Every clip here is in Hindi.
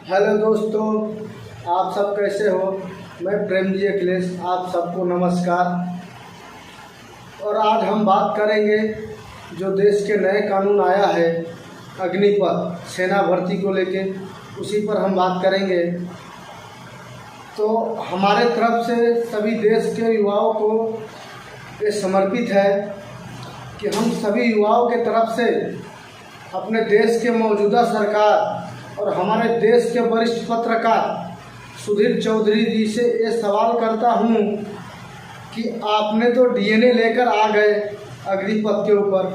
हेलो दोस्तों, आप सब कैसे हो। मैं प्रेमजी अखिलेश, आप सबको नमस्कार। और आज हम बात करेंगे जो देश के नए कानून आया है अग्निपथ सेना भर्ती को लेके, उसी पर हम बात करेंगे। तो हमारे तरफ से सभी देश के युवाओं को ये समर्पित है कि हम सभी युवाओं के तरफ से अपने देश के मौजूदा सरकार और हमारे देश के वरिष्ठ पत्रकार सुधीर चौधरी जी से ये सवाल करता हूँ कि आपने तो डीएनए लेकर आ गए अग्निपथ के ऊपर,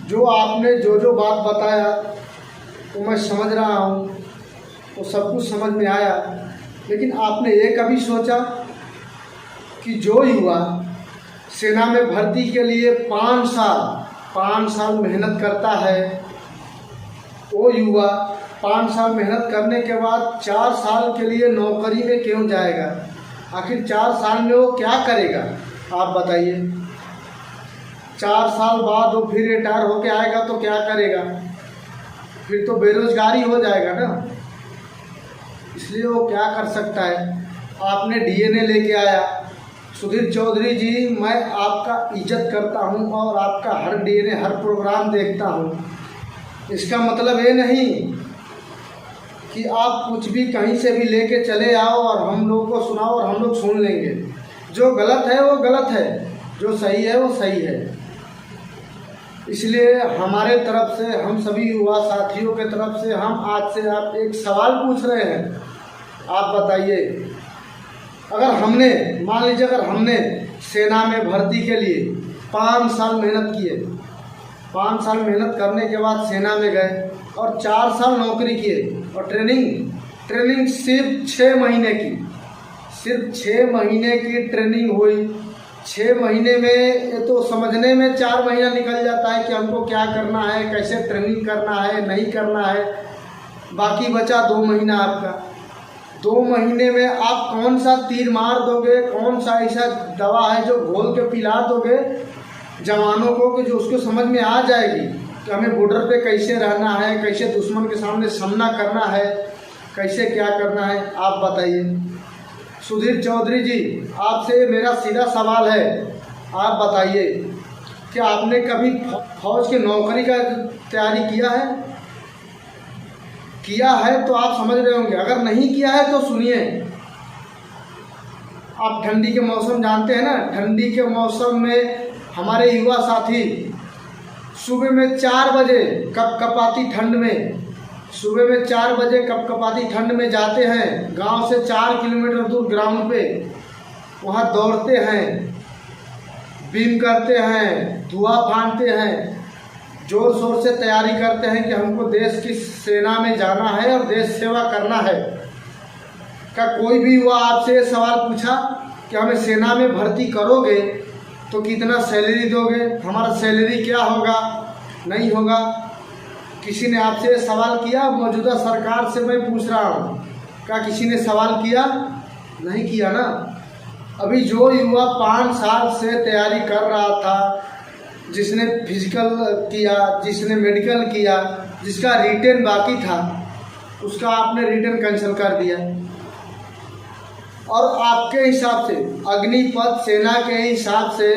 जो आपने जो बात बताया तो मैं समझ रहा हूँ, वो सब कुछ समझ में आया। लेकिन आपने ये कभी सोचा कि जो युवा सेना में भर्ती के लिए 5 साल मेहनत करता है, वो युवा 5 साल मेहनत करने के बाद 4 साल के लिए नौकरी में क्यों जाएगा? आखिर 4 साल में वो क्या करेगा, आप बताइए। 4 साल बाद वो फिर रिटायर होके आएगा तो क्या करेगा? फिर तो बेरोजगारी हो जाएगा ना। इसलिए वो क्या कर सकता है? आपने डीएनए लेके आया। सुधीर चौधरी जी, मैं आपका इज्जत करता हूँ और आपका हर डीएनए हर प्रोग्राम देखता हूँ। इसका मतलब ये नहीं कि आप कुछ भी कहीं से भी लेके चले आओ और हम लोग को सुनाओ और हम लोग सुन लेंगे। जो गलत है वो गलत है, जो सही है वो सही है। इसलिए हमारे तरफ से, हम सभी युवा साथियों के तरफ से, हम आज से आप एक सवाल पूछ रहे हैं। आप बताइए, अगर हमने, मान लीजिए अगर हमने सेना में भर्ती के लिए 5 साल मेहनत किए, 5 साल मेहनत करने के बाद सेना में गए और 4 साल नौकरी किए और ट्रेनिंग सिर्फ 6 महीने की, सिर्फ 6 महीने की ट्रेनिंग हुई। 6 महीने में ये तो समझने में 4 महीना निकल जाता है कि हमको क्या करना है, कैसे ट्रेनिंग करना है, नहीं करना है। बाकी बचा 2 महीना आपका। 2 महीने में आप कौन सा तीर मार दोगे, कौन सा ऐसा दवा है जो घोल के पिला दोगे जवानों को कि जो उसको समझ में आ जाएगी कि हमें बॉर्डर पे कैसे रहना है, कैसे दुश्मन के सामने सामना करना है, कैसे क्या करना है, आप बताइए। सुधीर चौधरी जी, आपसे मेरा सीधा सवाल है, आप बताइए कि आपने कभी फौज की नौकरी का तैयारी किया है? किया है तो आप समझ रहे होंगे। अगर नहीं किया है तो सुनिए। आप ठंडी के मौसम जानते हैं ना, ठंडी के मौसम में हमारे युवा साथी सुबह में 4 बजे कपकपाती ठंड में, सुबह में 4 बजे कपकपाती ठंड में जाते हैं गांव से 4 किलोमीटर दूर ग्राउंड पे। वहां दौड़ते हैं, बीम करते हैं, धुआं फानते हैं, जोर शोर से तैयारी करते हैं कि हमको देश की सेना में जाना है और देश सेवा करना है। क्या कोई भी युवा आपसे ये सवाल पूछा कि हमें सेना में भर्ती करोगे तो कितना सैलरी दोगे, हमारा सैलरी क्या होगा, नहीं होगा? किसी ने आपसे ये सवाल किया? मौजूदा सरकार से मैं पूछ रहा हूँ, क्या किसी ने सवाल किया? नहीं किया ना। अभी जो युवा 5 साल से तैयारी कर रहा था, जिसने फिजिकल किया, जिसने मेडिकल किया, जिसका रिटेन बाकी था, उसका आपने रिटेन कैंसिल कर दिया। और आपके हिसाब से अग्निपथ सेना के हिसाब से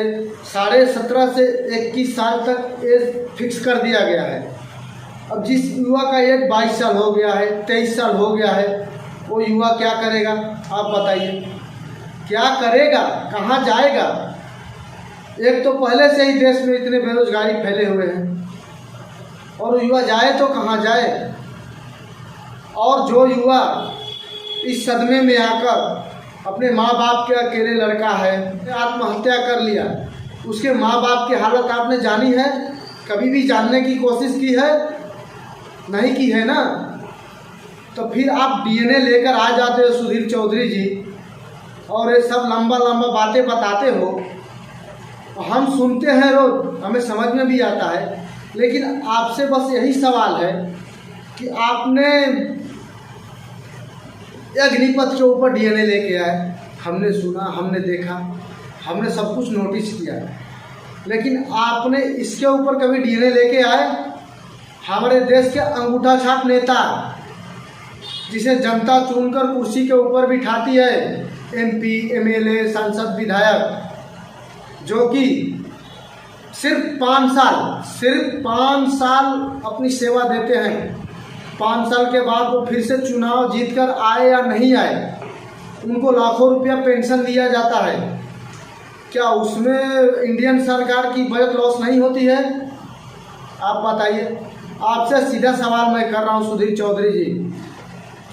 17.5 से 21 साल तक एज फिक्स कर दिया गया है। अब जिस युवा का एज 22 साल हो गया है, 23 साल हो गया है, वो युवा क्या करेगा, आप बताइए। क्या करेगा, कहाँ जाएगा? एक तो पहले से ही देश में इतने बेरोजगारी फैले हुए हैं, और युवा जाए तो कहाँ जाए? और जो युवा इस सदमे में आकर अपने माँ बाप के अकेले लड़का है, आत्महत्या कर लिया, उसके माँ बाप की हालत आपने जानी है? कभी भी जानने की कोशिश की है? नहीं की है ना। तो फिर आप डीएनए लेकर आ जाते हो सुधीर चौधरी जी, और ये सब लंबा लंबा बातें बताते हो। हम सुनते हैं रोज, हमें समझ में भी आता है। लेकिन आपसे बस यही सवाल है कि आपने अग्निपथ के ऊपर डीएनए लेके आए, हमने सुना, हमने देखा, हमने सब कुछ नोटिस किया, लेकिन आपने इसके ऊपर कभी डीएनए लेके आए? हमारे देश के अंगूठा छाप नेता जिसे जनता चुनकर कुर्सी के ऊपर बिठाती है, एमपी, एमएलए, सांसद, विधायक, जो कि सिर्फ 5 साल अपनी सेवा देते हैं। 5 साल के बाद वो फिर से चुनाव जीतकर आए या नहीं आए, उनको लाखों रुपया पेंशन दिया जाता है। क्या उसमें इंडियन सरकार की बजट लॉस नहीं होती है? आप बताइए। आपसे सीधा सवाल मैं कर रहा हूँ सुधीर चौधरी जी,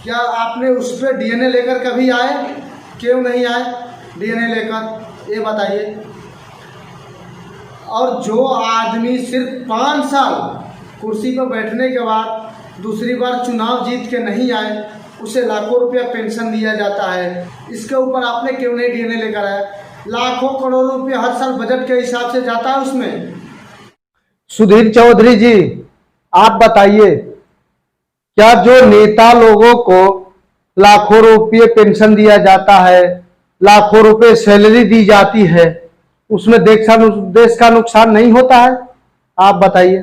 क्या आपने उस पर डीएनए लेकर कभी आए? क्यों नहीं आए डीएनए लेकर, ये बताइए। और जो आदमी सिर्फ 5 साल कुर्सी पर बैठने के बाद दूसरी बार चुनाव जीत के नहीं आए, उसे लाखों रुपया पेंशन दिया जाता है, इसके ऊपर आपने क्यों नहीं डीएनए लेकर आए? लाखों करोड़ों रुपया हर साल बजट के हिसाब से जाता है उसमें। सुधीर चौधरी जी, आप बताइए, क्या जो नेता लोगों को लाखों रुपये पेंशन दिया जाता है, लाखों रुपए सैलरी दी जाती है, उसमें देश का नुकसान नहीं होता है? आप बताइए।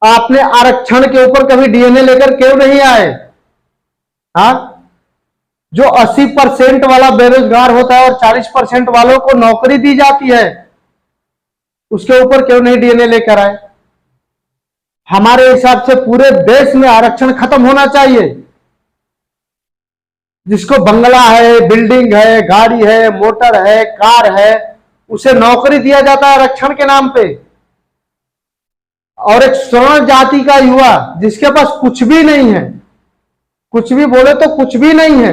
आपने आरक्षण के ऊपर कभी डीएनए लेकर क्यों नहीं आए? हाँ, जो 80% वाला बेरोजगार होता है और 40% वालों को नौकरी दी जाती है, उसके ऊपर क्यों नहीं डीएनए लेकर आए? हमारे हिसाब से पूरे देश में आरक्षण खत्म होना चाहिए। जिसको बंगला है, बिल्डिंग है, गाड़ी है, मोटर है, कार है, उसे नौकरी दिया जाता है आरक्षण के नाम पे। और एक स्वर्ण जाति का युवा जिसके पास कुछ भी नहीं है, कुछ भी बोले तो कुछ भी नहीं है,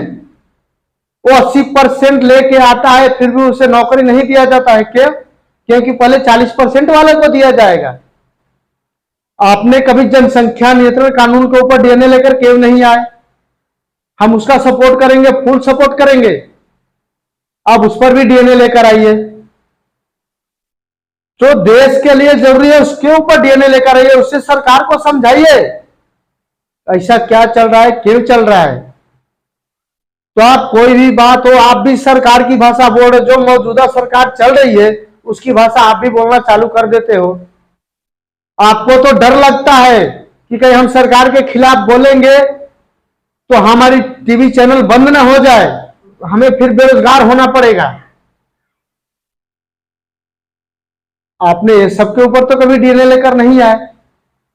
वो 80% लेके आता है, फिर भी उसे नौकरी नहीं दिया जाता है। क्यों? क्योंकि पहले 40% वाले को दिया जाएगा। आपने कभी जनसंख्या नियंत्रण कानून के ऊपर डीएनए लेकर क्यों नहीं आए? हम उसका सपोर्ट करेंगे, फुल सपोर्ट करेंगे। आप उस पर भी डीएनए लेकर आइए। जो देश के लिए जरूरी है उसके ऊपर डीएनए लेकर आइए, उससे सरकार को समझाइए ऐसा क्या चल रहा है, क्यों चल रहा है। तो आप कोई भी बात हो, आप भी सरकार की भाषा बोल रहे, जो मौजूदा सरकार चल रही है उसकी भाषा आप भी बोलना चालू कर देते हो। आपको तो डर लगता है कि कहीं हम सरकार के खिलाफ बोलेंगे तो हमारी टीवी चैनल बंद ना हो जाए, हमें फिर बेरोजगार होना पड़ेगा। आपने ये सब के ऊपर तो कभी डीएनए लेकर नहीं आए,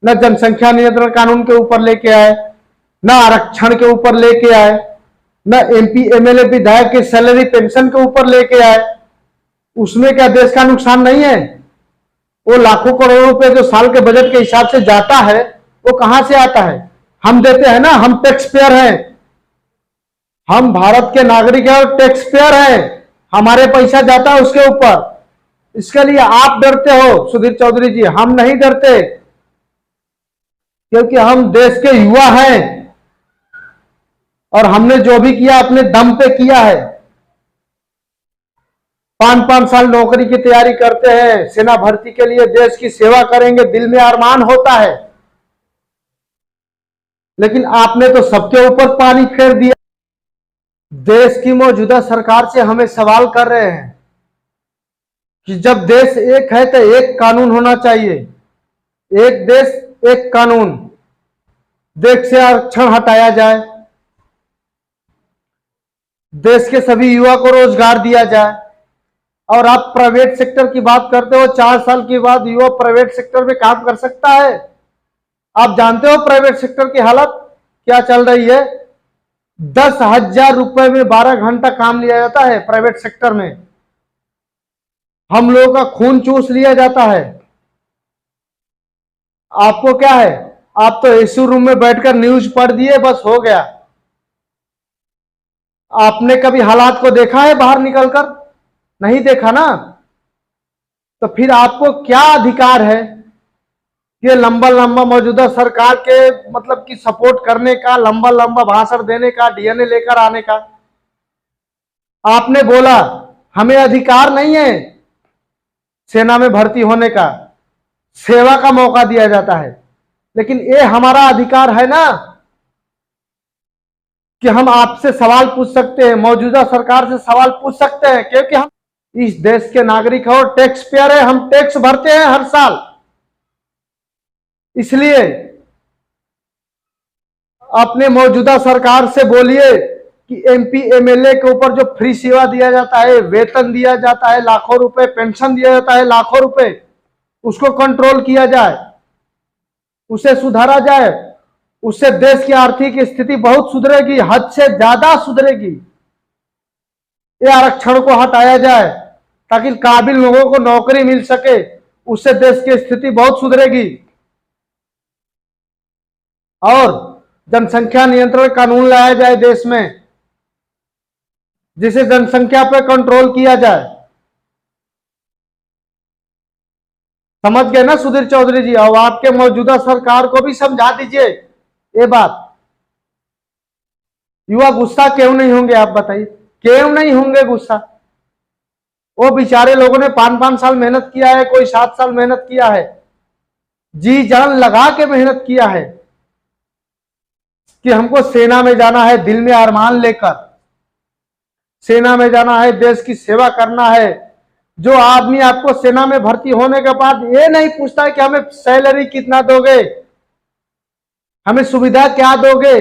न जनसंख्या नियंत्रण कानून के ऊपर लेके आए, न आरक्षण के ऊपर लेके आए, न एमपी, एमएलए, विधायक के सैलरी पेंशन के ऊपर लेके आए। उसमें क्या देश का नुकसान नहीं है? वो लाखों करोड़ों रुपए जो साल के बजट के हिसाब से जाता है, वो कहां से आता है? हम देते हैं ना, हम टैक्स पेयर हैं, हम भारत के नागरिक हैं और टैक्स पेयर हैं, हमारे पैसा जाता है उसके ऊपर। इसके लिए आप डरते हो सुधीर चौधरी जी, हम नहीं डरते, क्योंकि हम देश के युवा हैं और हमने जो भी किया अपने दम पे किया है। 5-5 साल नौकरी की तैयारी करते हैं, सेना भर्ती के लिए देश की सेवा करेंगे, दिल में अरमान होता है, लेकिन आपने तो सबके ऊपर पानी फेर दिया। देश की मौजूदा सरकार से हमें सवाल कर रहे हैं कि जब देश एक है तो एक कानून होना चाहिए, एक देश एक कानून। देश से आरक्षण हटाया जाए, देश के सभी युवा को रोजगार दिया जाए। और आप प्राइवेट सेक्टर की बात करते हो, 4 साल के बाद युवा प्राइवेट सेक्टर में काम कर सकता है। आप जानते हो प्राइवेट सेक्टर की हालत क्या चल रही है? 10,000 रुपए में 12 घंटा काम लिया जाता है प्राइवेट सेक्टर में। हम लोगों का खून चूस लिया जाता है। आपको क्या है, आप तो एसी रूम में बैठकर न्यूज पढ़ दिए, बस हो गया। आपने कभी हालात को देखा है बाहर निकलकर? नहीं देखा ना, तो फिर आपको क्या अधिकार है कि लंबा लंबा मौजूदा सरकार के मतलब कि सपोर्ट करने का, लंबा लंबा भाषण देने का, डीएनए लेकर आने का? आपने बोला हमें अधिकार नहीं है सेना में भर्ती होने का, सेवा का मौका दिया जाता है, लेकिन ये हमारा अधिकार है ना कि हम आपसे सवाल पूछ सकते हैं, मौजूदा सरकार से सवाल पूछ सकते हैं, क्योंकि हम इस देश के नागरिक हैं और टैक्स पेयर है, हम टैक्स भरते हैं हर साल। इसलिए अपने मौजूदा सरकार से बोलिए कि एमपी एमएलए के ऊपर जो फ्री सेवा दिया जाता है, वेतन दिया जाता है लाखों रुपए, पेंशन दिया जाता है लाखों रुपए, उसको कंट्रोल किया जाए, उसे सुधारा जाए। उससे देश की आर्थिक स्थिति बहुत सुधरेगी, हद से ज्यादा सुधरेगी। ये आरक्षण को हटाया जाए ताकि काबिल लोगों को नौकरी मिल सके, उससे देश की स्थिति बहुत सुधरेगी। और जनसंख्या नियंत्रण कानून लाया जाए देश में, जिसे जनसंख्या पर कंट्रोल किया जाए। समझ गए ना सुधीर चौधरी जी? और आपके मौजूदा सरकार को भी समझा दीजिए ये बात। युवा गुस्सा क्यों नहीं होंगे आप बताइए, क्यों नहीं होंगे गुस्सा? वो बेचारे लोगों ने 5-5 साल मेहनत किया है, कोई 7 साल मेहनत किया है, जी जान लगा के मेहनत किया है कि हमको सेना में जाना है, दिल में अरमान लेकर सेना में जाना है, देश की सेवा करना है। जो आदमी आपको सेना में भर्ती होने के बाद ये नहीं पूछता है कि हमें सैलरी कितना दोगे, हमें सुविधा क्या दोगे।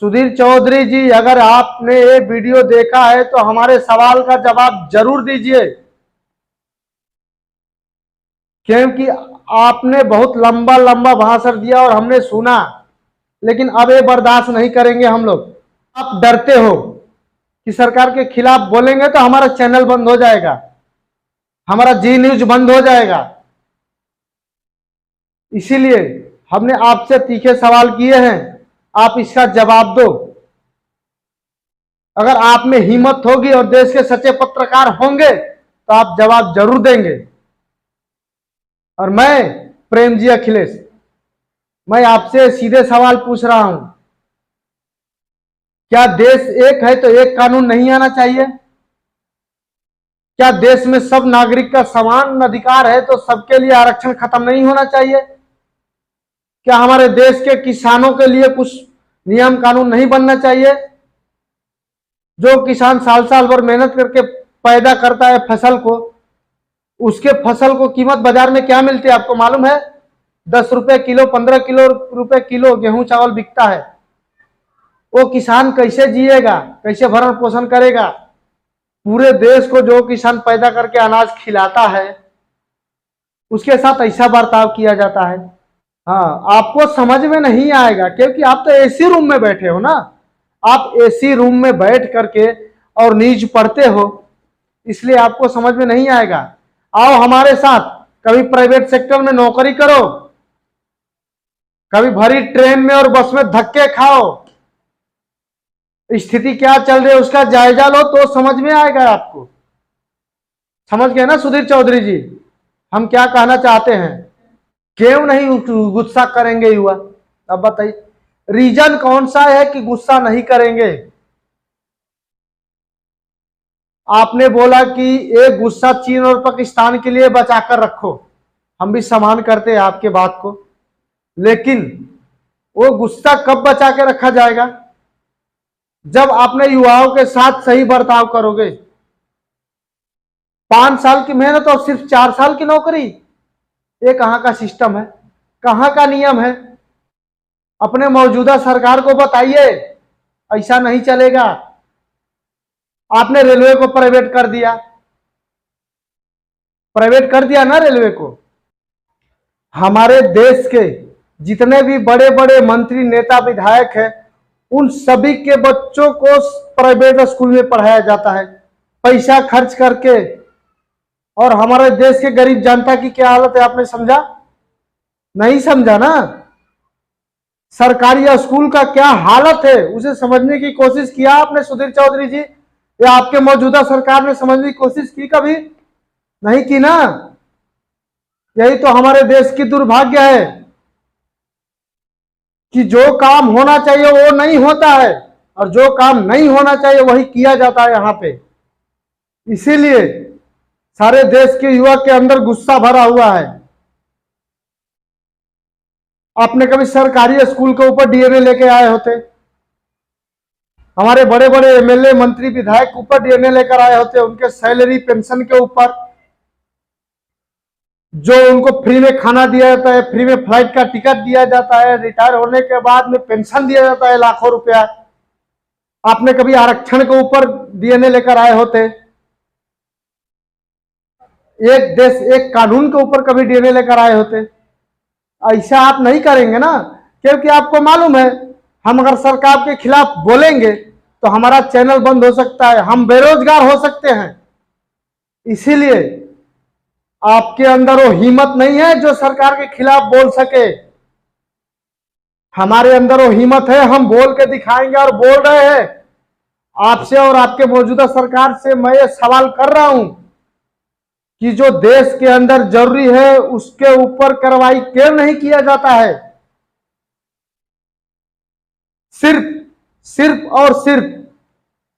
सुधीर चौधरी जी, अगर आपने ये वीडियो देखा है तो हमारे सवाल का जवाब जरूर दीजिए, क्योंकि आपने बहुत लंबा लंबा भाषण दिया और हमने सुना, लेकिन अब ये बर्दाश्त नहीं करेंगे हम लोग। आप डरते हो कि सरकार के खिलाफ बोलेंगे तो हमारा चैनल बंद हो जाएगा, हमारा जी न्यूज बंद हो जाएगा। इसीलिए हमने आपसे तीखे सवाल किए हैं, आप इसका जवाब दो। अगर आप में हिम्मत होगी और देश के सच्चे पत्रकार होंगे तो आप जवाब जरूर देंगे। और मैं प्रेम जी अखिलेश, मैं आपसे सीधे सवाल पूछ रहा हूं, क्या देश एक है तो एक कानून नहीं आना चाहिए? क्या देश में सब नागरिक का समान अधिकार है तो सबके लिए आरक्षण खत्म नहीं होना चाहिए? क्या हमारे देश के किसानों के लिए कुछ नियम कानून नहीं बनना चाहिए? जो किसान साल साल भर मेहनत करके पैदा करता है फसल को, उसके फसल को कीमत बाजार में क्या मिलती है आपको मालूम है? 10 रुपए किलो, 15 रुपए किलो गेहूं चावल बिकता है। वो किसान कैसे जिएगा, कैसे भरण पोषण करेगा? पूरे देश को जो किसान पैदा करके अनाज खिलाता है उसके साथ ऐसा बर्ताव किया जाता है। हाँ, आपको समझ में नहीं आएगा क्योंकि आप तो एसी रूम में बैठे हो ना। आप एसी रूम में बैठ करके और न्यूज पढ़ते हो, इसलिए आपको समझ में नहीं आएगा। आओ हमारे साथ, कभी प्राइवेट सेक्टर में नौकरी करो, कभी भरी ट्रेन में और बस में धक्के खाओ, स्थिति क्या चल रही है उसका जायजा लो तो समझ में आएगा आपको। समझ गए ना सुधीर चौधरी जी हम क्या कहना चाहते हैं? क्यों नहीं गुस्सा करेंगे युवा? अब बताइए रीजन कौन सा है कि गुस्सा नहीं करेंगे? आपने बोला कि एक गुस्सा चीन और पाकिस्तान के लिए बचाकर रखो, हम भी सम्मान करते हैं आपके बात को, लेकिन वो गुस्सा कब बचा के रखा जाएगा? जब आपने युवाओं के साथ सही बर्ताव करोगे। 5 साल की मेहनत और सिर्फ 4 साल की नौकरी, ये कहां का सिस्टम है, कहां का नियम है? अपने मौजूदा सरकार को बताइए, ऐसा नहीं चलेगा। आपने रेलवे को प्राइवेट कर दिया ना रेलवे को। हमारे देश के जितने भी बड़े बड़े मंत्री, नेता, विधायक हैं, उन सभी के बच्चों को प्राइवेट स्कूल में पढ़ाया जाता है पैसा खर्च करके। और हमारे देश के गरीब जनता की क्या हालत है आपने समझा? नहीं समझा ना। सरकारी स्कूल का क्या हालत है उसे समझने की कोशिश किया आपने सुधीर चौधरी जी? या आपके मौजूदा सरकार ने समझने की कोशिश की कभी? नहीं की ना। यही तो हमारे देश की दुर्भाग्य है कि जो काम होना चाहिए वो नहीं होता है और जो काम नहीं होना चाहिए वही किया जाता है यहाँ पे। इसीलिए सारे देश के युवा के अंदर गुस्सा भरा हुआ है। आपने कभी सरकारी स्कूल के ऊपर डीएनए लेके आए होते? हमारे बड़े बड़े एमएलए, मंत्री, विधायक ऊपर डीएनए लेकर आए होते, उनके सैलरी, पेंशन के ऊपर। जो उनको फ्री में खाना दिया जाता है, फ्री में फ्लाइट का टिकट दिया जाता है, रिटायर होने के बाद में पेंशन दिया जाता है लाखों रुपया। आपने कभी आरक्षण के ऊपर डीएनए लेकर आए होते? एक देश एक कानून के ऊपर कभी डीएनए लेकर आए होते? ऐसा आप नहीं करेंगे ना, क्योंकि आपको मालूम है हम अगर सरकार के खिलाफ बोलेंगे तो हमारा चैनल बंद हो सकता है, हम बेरोजगार हो सकते हैं। इसीलिए आपके अंदर वो हिम्मत नहीं है जो सरकार के खिलाफ बोल सके। हमारे अंदर वो हिम्मत है, हम बोल के दिखाएंगे और बोल रहे हैं। आपसे और आपके मौजूदा सरकार से मैं ये सवाल कर रहा हूं कि जो देश के अंदर जरूरी है उसके ऊपर कार्रवाई क्यों नहीं किया जाता है? सिर्फ और सिर्फ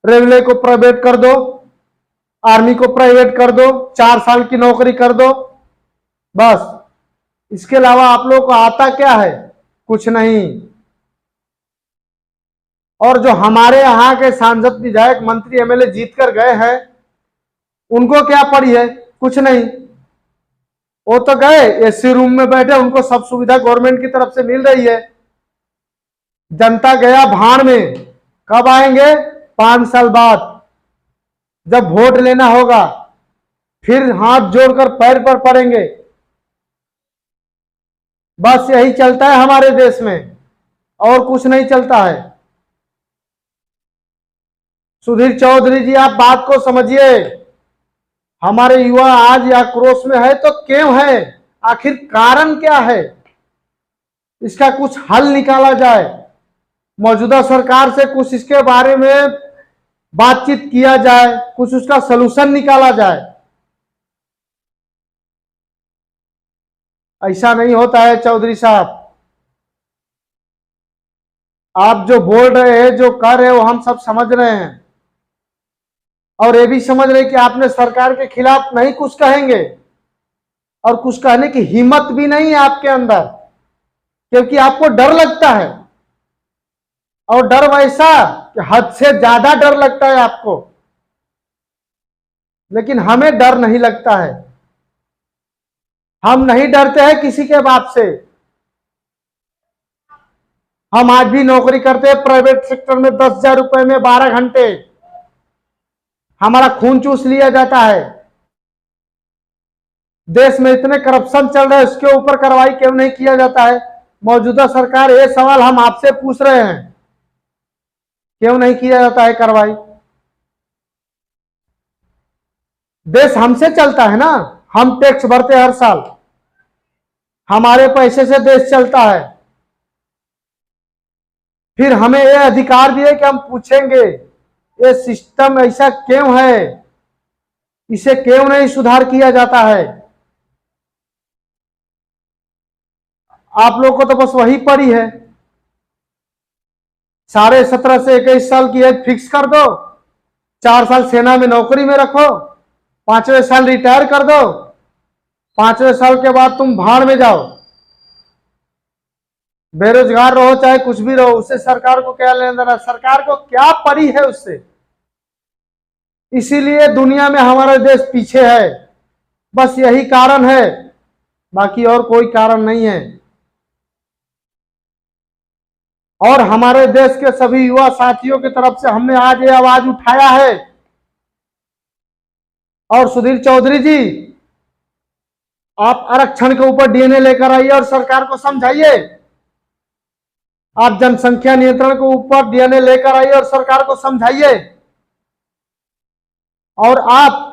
रेलवे को प्राइवेट कर दो, आर्मी को प्राइवेट कर दो, 4 साल की नौकरी कर दो, बस। इसके अलावा आप लोगों को आता क्या है? कुछ नहीं। और जो हमारे यहाँ के सांसद, विधायक, मंत्री, एमएलए जीत कर गए हैं, उनको क्या पड़ी है? कुछ नहीं। वो तो गए एसी रूम में बैठे, उनको सब सुविधा गवर्नमेंट की तरफ से मिल रही है। जनता गया भाड़ में। कब आएंगे? 5 साल बाद, जब वोट लेना होगा, फिर हाथ जोड़कर पैर पर पड़ेंगे। बस यही चलता है हमारे देश में, और कुछ नहीं चलता है। सुधीर चौधरी जी, आप बात को समझिए। हमारे युवा आज आक्रोश में है तो क्यों है? आखिर कारण क्या है? इसका कुछ हल निकाला जाए। मौजूदा सरकार से कुछ इसके बारे में बातचीत किया जाए, कुछ उसका सलूशन निकाला जाए। ऐसा नहीं होता है चौधरी साहब। आप जो बोल रहे हैं, जो कर रहे हो, हम सब समझ रहे हैं, और ये भी समझ रहे कि आपने सरकार के खिलाफ नहीं कुछ कहेंगे, और कुछ कहने की हिम्मत भी नहीं है आपके अंदर, क्योंकि आपको डर लगता है। और डर वैसा कि हद से ज्यादा डर लगता है आपको। लेकिन हमें डर नहीं लगता है। हम नहीं डरते हैं किसी के बाप से। हम आज भी नौकरी करते हैं प्राइवेट सेक्टर में, 10,000 रुपए में 12 घंटे। हमारा खून चूस लिया जाता है। देश में इतने करप्शन चल रहे हैं, उसके ऊपर कार्रवाई क्यों नहीं किया जाता है? मौजूदा सरकार, ये सवाल हम आपसे पूछ रहे हैं, क्यों नहीं किया जाता है कार्रवाई? देश हमसे चलता है ना, हम टैक्स भरते हैं हर साल, हमारे पैसे से देश चलता है। फिर हमें यह अधिकार भी है कि हम पूछेंगे ये सिस्टम ऐसा क्यों है, इसे क्यों नहीं सुधार किया जाता है? आप लोग को तो बस वही पड़ी है, 17.5 से 21 साल की एज फिक्स कर दो, 4 साल सेना में नौकरी में रखो, 5वें साल रिटायर कर दो, 5वें साल के बाद तुम भाड़ में जाओ। बेरोजगार रहो चाहे कुछ भी रहो, उससे सरकार को क्या लेना देना? सरकार को क्या पड़ी है उससे? इसीलिए दुनिया में हमारा देश पीछे है, बस यही कारण है, बाकी और कोई कारण नहीं है। और हमारे देश के सभी युवा साथियों की तरफ से हमने आज ये आवाज उठाया है। और सुधीर चौधरी जी, आप आरक्षण के ऊपर डीएनए लेकर आइए और सरकार को समझाइए। आप जनसंख्या नियंत्रण के ऊपर डीएनए लेकर आइए और सरकार को समझाइए। और आप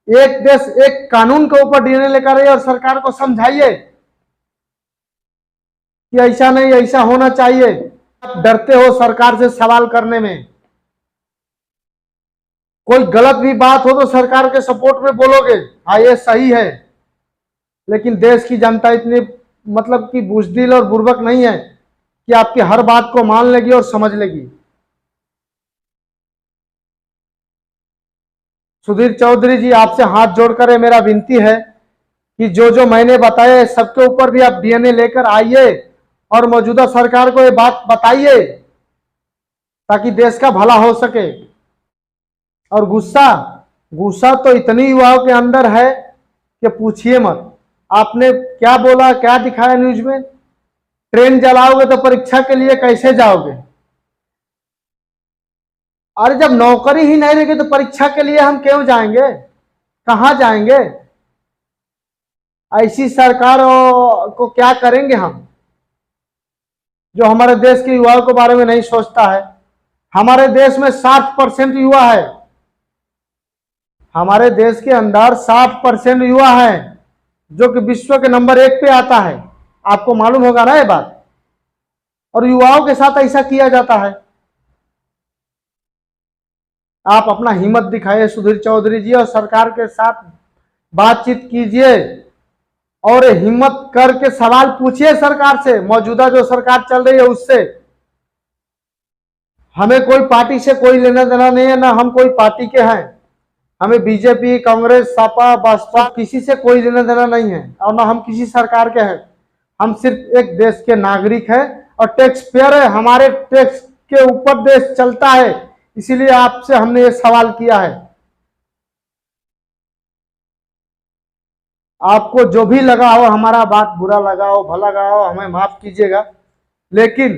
एक देश एक कानून के ऊपर डीएनए लेकर आइए और सरकार को समझाइए कि ऐसा नहीं, ऐसा होना चाहिए। आप डरते हो सरकार से सवाल करने में। कोई गलत भी बात हो तो सरकार के सपोर्ट में बोलोगे, हाँ ये सही है। लेकिन देश की जनता इतनी मतलब कि बुजदिल और बुर्बक नहीं है कि आपकी हर बात को मान लेगी और समझ लेगी। सुधीर चौधरी जी, आपसे हाथ जोड़कर मेरा विनती है कि जो जो मैंने बताया सबके ऊपर भी आप डीएनए लेकर आइए और मौजूदा सरकार को ये बात बताइए, ताकि देश का भला हो सके। और गुस्सा गुस्सा तो इतनी युवाओं के अंदर है कि पूछिए मत। आपने क्या बोला, क्या दिखाया न्यूज में? ट्रेन जलाओगे तो परीक्षा के लिए कैसे जाओगे? अरे जब नौकरी ही नहीं रहेगी तो परीक्षा के लिए हम क्यों जाएंगे, कहां जाएंगे? ऐसी सरकार को क्या करेंगे हम, जो हमारे देश के युवाओं के बारे में नहीं सोचता है। हमारे देश में 60% युवा है, हमारे देश के अंदर 60% युवा है, जो कि विश्व के नंबर 1 पे आता है। आपको मालूम होगा ना ये बात। और युवाओं के साथ ऐसा किया जाता है। आप अपना हिम्मत दिखाइए सुधीर चौधरी जी, और सरकार के साथ बातचीत कीजिए और हिम्मत करके सवाल पूछिए सरकार से, मौजूदा जो सरकार चल रही है उससे। हमें कोई पार्टी से कोई लेना देना नहीं है, ना हम कोई पार्टी के हैं। हमें बीजेपी, कांग्रेस, सपा, बसपा किसी से कोई लेना देना नहीं है, और ना हम किसी सरकार के हैं। हम सिर्फ एक देश के नागरिक हैं और टैक्स पेयर है। हमारे टैक्स के ऊपर देश चलता है, इसीलिए आपसे हमने ये सवाल किया है। आपको जो भी लगा हो, हमारा बात बुरा लगा हो, भला लगा हो, हमें माफ कीजिएगा, लेकिन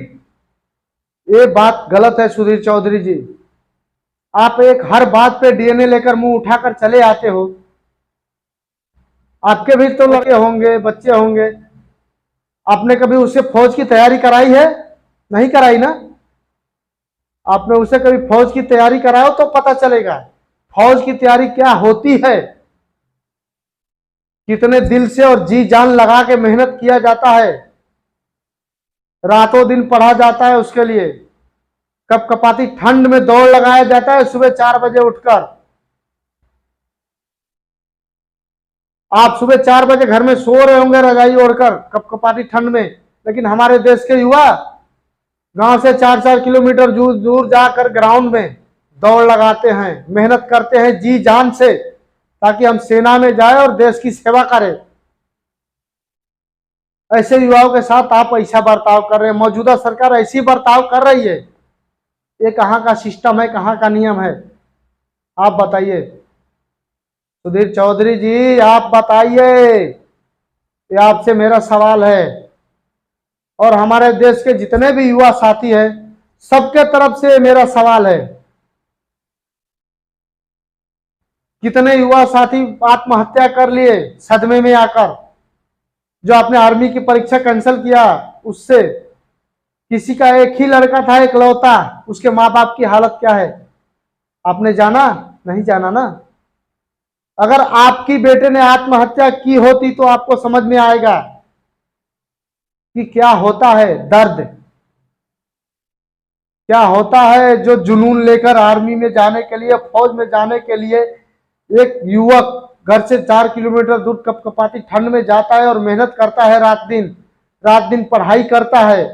ये बात गलत है सुधीर चौधरी जी। आप एक हर बात पे डीएनए लेकर मुंह उठाकर चले आते हो। आपके भी तो लड़के होंगे, बच्चे होंगे। आपने कभी उससे फौज की तैयारी कराई है? नहीं कराई ना। आपने उसे कभी फौज की तैयारी कराओ तो पता चलेगा फौज की तैयारी क्या होती है। कितने दिल से और जी जान लगा के मेहनत किया जाता है, रातों दिन पढ़ा जाता है उसके लिए। कपकपाती ठंड में दौड़ लगाया जाता है सुबह 4 बजे उठकर। आप सुबह 4 बजे घर में सो रहे होंगे रजाई ओढ़कर कपकपाती ठंड में, लेकिन हमारे देश के युवा गांव से 4-4 किलोमीटर दूर जाकर ग्राउंड में दौड़ लगाते हैं, मेहनत करते हैं जी जान से, ताकि हम सेना में जाए और देश की सेवा करें। ऐसे युवाओं के साथ आप ऐसा बर्ताव कर रहे हैं, मौजूदा सरकार ऐसी बर्ताव कर रही है। ये कहाँ का सिस्टम है, कहाँ का नियम है? आप बताइए सुधीर चौधरी जी, आप बताइए। ये आपसे मेरा सवाल है, और हमारे देश के जितने भी युवा साथी हैं सबके तरफ से मेरा सवाल है। कितने युवा साथी आत्महत्या कर लिए सदमे में आकर, जो आपने आर्मी की परीक्षा कैंसिल किया उससे। किसी का एक ही लड़का था, इकलौता, उसके माँ बाप की हालत क्या है आपने जाना? नहीं जाना ना। अगर आपकी बेटे ने आत्महत्या की होती तो आपको समझ में आएगा कि क्या होता है दर्द, क्या होता है जो जुनून लेकर आर्मी में जाने के लिए, फौज में जाने के लिए एक युवक घर से 4 किलोमीटर दूर कपकपाती ठंड में जाता है और मेहनत करता है, रात दिन पढ़ाई करता है।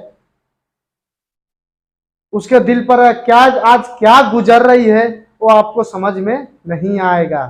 उसके दिल पर क्या आज क्या गुजर रही है वो आपको समझ में नहीं आएगा।